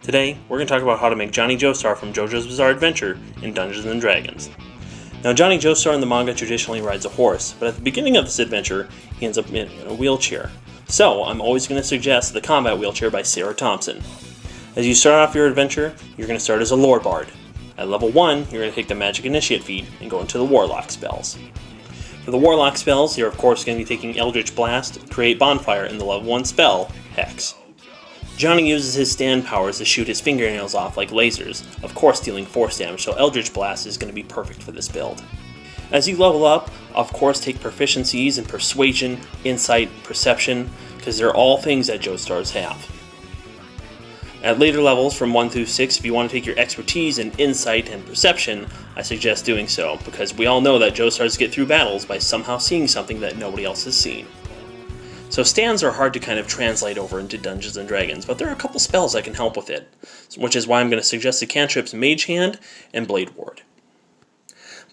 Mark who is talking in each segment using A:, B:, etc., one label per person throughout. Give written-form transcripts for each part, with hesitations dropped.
A: Today, we're going to talk about how to make Johnny Joestar from JoJo's Bizarre Adventure in Dungeons & Dragons. Now, Johnny Joestar in the manga traditionally rides a horse, but at the beginning of this adventure, he ends up in a wheelchair. So, I'm always going to suggest The Combat Wheelchair by Sarah Thompson. As you start off your adventure, you're going to start as a lore bard. At level 1, you're going to take the Magic Initiate feat and go into the Warlock Spells. For the Warlock Spells, you're of course going to be taking Eldritch Blast to create Bonfire in the level 1 spell, Hex. Johnny uses his stand powers to shoot his fingernails off like lasers, of course dealing force damage, so Eldritch Blast is going to be perfect for this build. As you level up, of course take proficiencies in Persuasion, Insight, Perception, because they're all things that Joestars have. At later levels, from 1 through 6, if you want to take your expertise in Insight and Perception, I suggest doing so, because we all know that Joestars get through battles by somehow seeing something that nobody else has seen. So stands are hard to kind of translate over into Dungeons & Dragons, but there are a couple spells that can help with it, which is why I'm going to suggest the Cantrips Mage Hand and Blade Ward.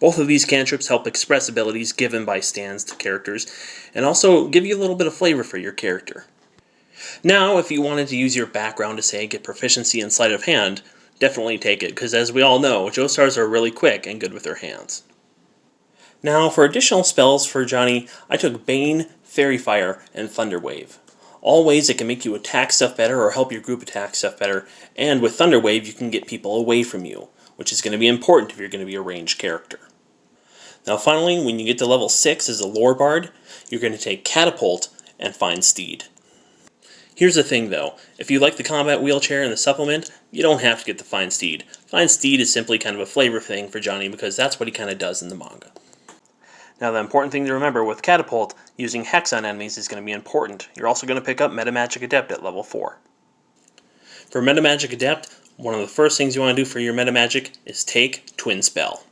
A: Both of these cantrips help express abilities given by stands to characters, and also give you a little bit of flavor for your character. Now, if you wanted to use your background to, say, get proficiency in Sleight of Hand, definitely take it, because as we all know, Joestars are really quick and good with their hands. Now, for additional spells for Johnny, I took Bane, Fairy Fire, and Thunder Wave. All ways that can make you attack stuff better or help your group attack stuff better, and with Thunder Wave you can get people away from you, which is going to be important if you're going to be a ranged character. Now finally, when you get to level 6 as a Lore Bard, you're going to take Catapult and Find Steed. Here's the thing though, if you like the Combat Wheelchair and the supplement, you don't have to get the Find Steed. Find Steed is simply kind of a flavor thing for Johnny because that's what he kind of does in the manga. Now the important thing to remember with Catapult, using Hex on enemies is going to be important. You're also going to pick up Metamagic Adept at level 4. For Metamagic Adept, one of the first things you want to do for your Metamagic is take Twin Spell.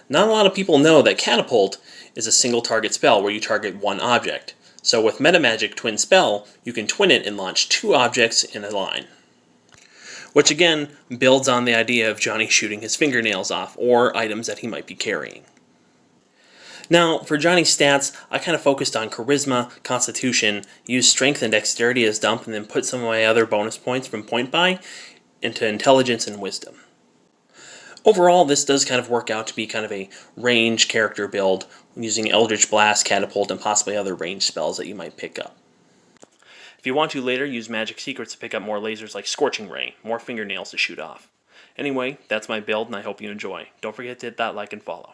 A: Not a lot of people know that Catapult is a single target spell where you target one object. So with Metamagic Twin Spell, you can twin it and launch 2 objects in a line. Which again, builds on the idea of Johnny shooting his fingernails off, or items that he might be carrying. Now, for Johnny's stats, I kind of focused on Charisma, Constitution, used Strength and Dexterity as dump, and then put some of my other bonus points from Point Buy into Intelligence and Wisdom. Overall, this does kind of work out to be kind of a range character build, using Eldritch Blast, Catapult, and possibly other range spells that you might pick up. If you want to later, use Magic Secrets to pick up more lasers like Scorching Ray, more fingernails to shoot off. Anyway, that's my build, and I hope you enjoy. Don't forget to hit that like and follow.